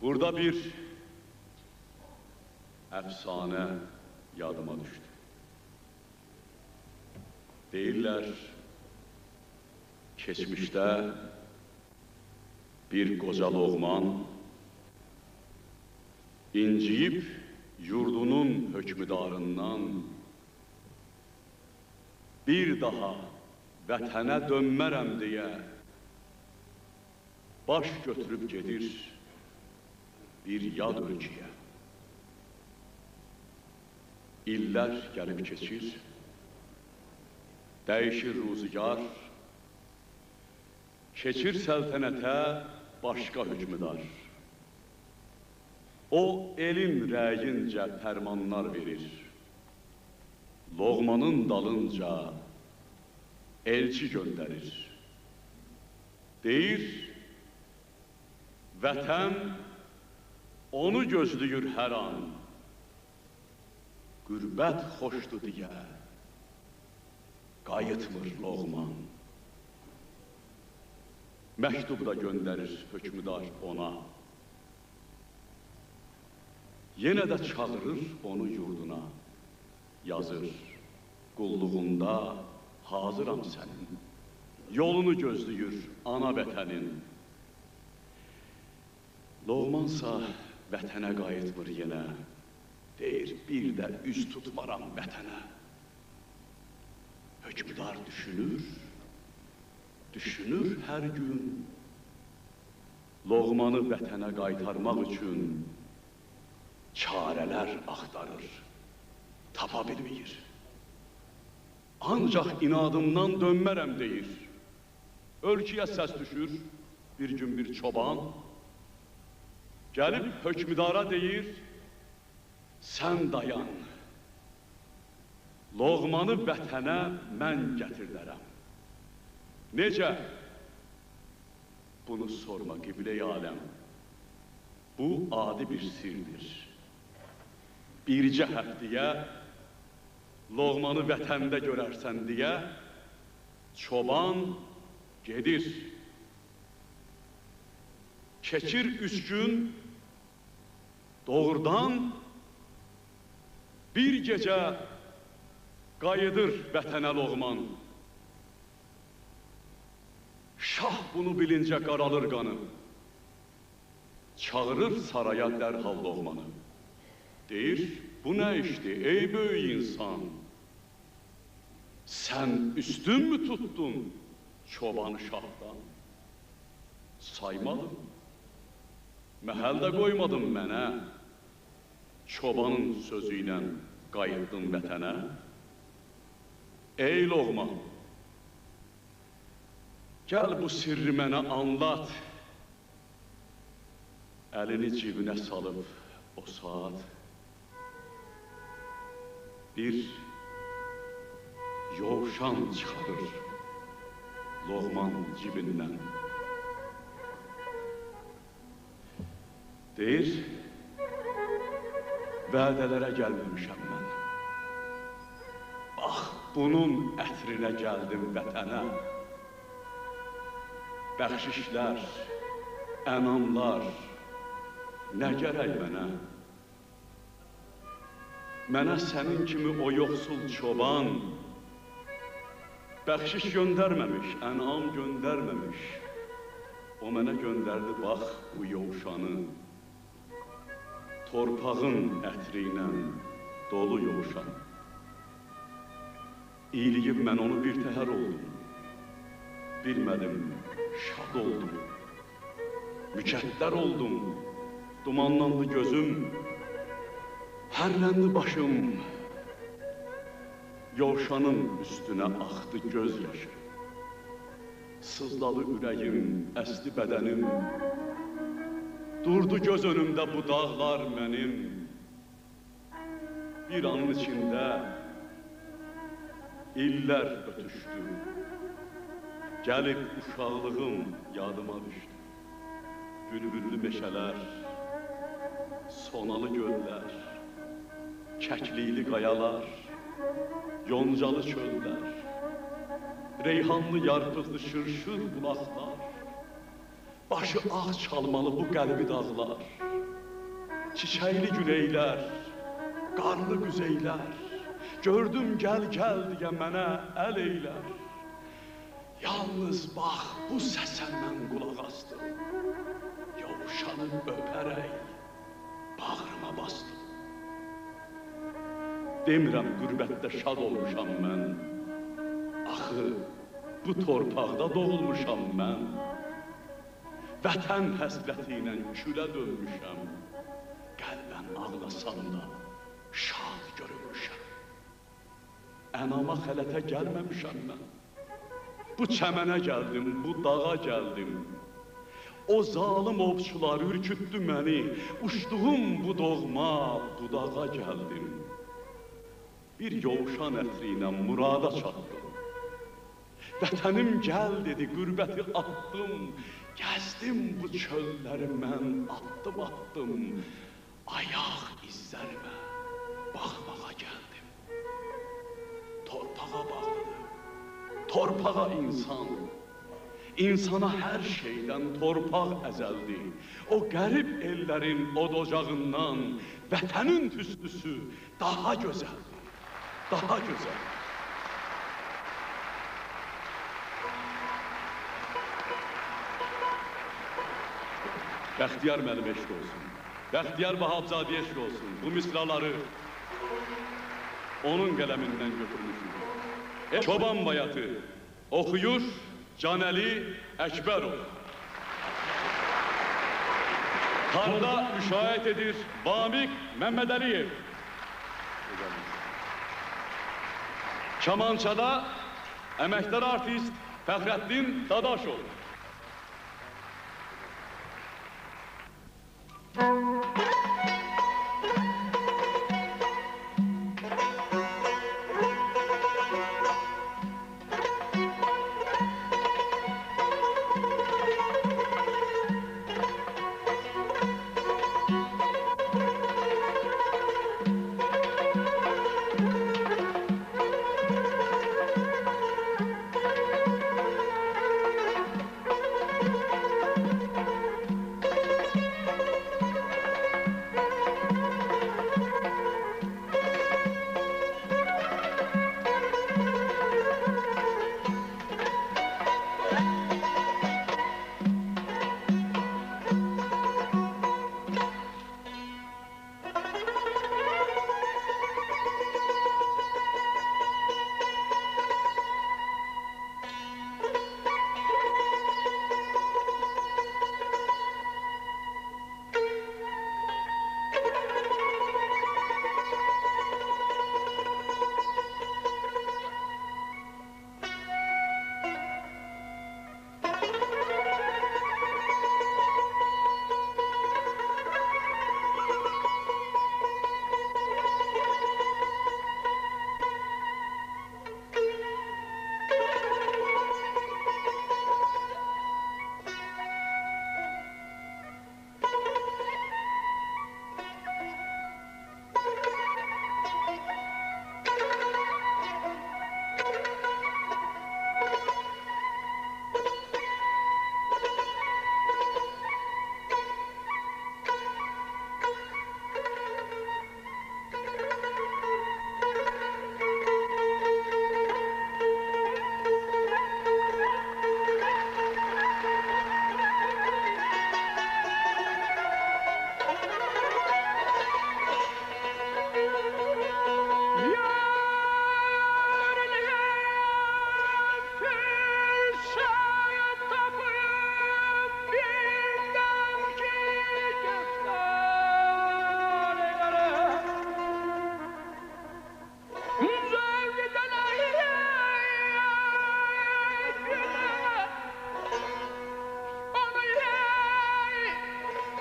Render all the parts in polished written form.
Burada bir əfsanə yadıma düşdü. Deyirlər, keçmişdə bir qoca Loğman inciyib yurdunun hökmüdarından bir daha vətənə dönmərəm deyə baş götürüb gedir bir yad ölkəyə. İllər gəlib keçir, dəyişir rüzgar, keçir səltənətə başqa hökmüdar. O, elin rəyincə fərmanlar verir, Loğmanın dalınca elçi göndərir. Deyir, vətən onu gözləyir hər an, qürbət xoşdur deyə qayıtmır Loğman. Məktub da göndərir hökmüdar ona, yenə də çağırır onu yurduna, yazır, qulluğunda hazıram sənin, yolunu gözləyir ana vətənin. Loğmansa vətənə qayıtmır yenə, deyir, bir də üz tutmaram vətənə. Hökmüdar düşünür hər gün, Loğmanı vətənə qaytarmaq üçün çarələr axtarır, tapa bilmir. Ancaq inadımdan dönmərəm deyir. Ölkəyə səs düşür bir gün bir çoban, gəlib hökmüdara deyir, sən dayan, Loğmanı vətənə mən gətirdərəm. Necə? Bunu sorma qiblə-i aləm. Bu adi bir sirdir. Bircə həftəyə Loğmanı vətəndə görərsən deyə çoban gedir. Keçir 3 gün, doğrudan bir gecə qayıdır vətənə Loğman. Şah bunu bilincə qaralır qanı, çağırır saraya dərhal Loğmanı. Deyir, bu nə işdir ey böyük insan? Sən üstün mü tuttun çobanı şahdan? Saymadım, məhəl də qoymadım mənə, çobanın sözü ilə qayıtdın vətənə. Ey Loğman, gəl bu sirri mənə anlat. Əlini cibinə salıb o saat bir yovşan çıxarır Loğman cibindən. Deyir, vədələrə gəlməmişəm mən. Bax, bunun ətrinə gəldim vətənə. Bəxşişlər, ənamlar, nə gərək mənə? Mənə sənin kimi o yoxsul çoban bəxşiş göndərməmiş, ənam göndərməmiş. O mənə göndərdi, bax, bu yovşanı. Torpağın ətri ilə dolu yovşan. İyiliyib mən onu bir təhər oldum. Bilmədim, şad oldum. Mükəddər oldum, dumanlandı gözüm. Hərləndi başım, yovşanın üstünə axdı göz yaşı. Sızladı ürəyim, əsli bədənim. Durdu göz önümdə bu dağlar mənim. Bir anın içində illər ötüşdü. Gəlib uşaqlığım yadıma düşdü. Bülbüllü meşələr, sonalı göllər, kəklikli qayalar, yoncalı çöllər, reyhanlı yarpıqlı şırşır bulaqlar, başı ağ çalmalı bu qəlbi dağlar. çiçəkli güneylər, qarlı qüzeylər, gördüm gəl deyə mənə əl eylər. Yalnız bax, bu səsə mən qulaq asdım, yovşanı öpərək bağrıma bastım. Demirəm qürbətdə şad olmuşam mən, axı bu torpaqda doğulmuşam mən. Vətən həsrəti ilə külə dönmüşəm, qəlbən ağlasam da şad görünmüşəm. Ənama xələtə gəlməmişəm mən, bu çəmənə gəldim, bu dağa gəldim. O zalim ovçular ürkütdü məni, uçduğum bu doğma budağa gəldim. Bir yovşan ətri ilə murada çatdım. Vətənim gəl dedi, qürbəti atdım. Gəzdim bu çölləri mən atdım. Ayaq izlərimə baxmağa gəldim. Torpağa bağlıdır, torpağa insan. İnsana hər şeydən torpaq əzəldi. O qərib ellərin od ocağından vətənin tüstüsü daha gözəldir, daha gözəl. Bəxtiyar mənim eşq olsun, Bəxtiyar Vahabzadə eşq olsun. Bu misraları onun qələmindən götürmüşüm. Çoban bayatı oxuyur Canəli Əkbərov. Tarda müşahidə edir Vamik Məmmədəliyev. Kamançada əməkdar artist Fəxrəddin Dadaşov.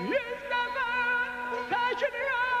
Yüz defa təkrar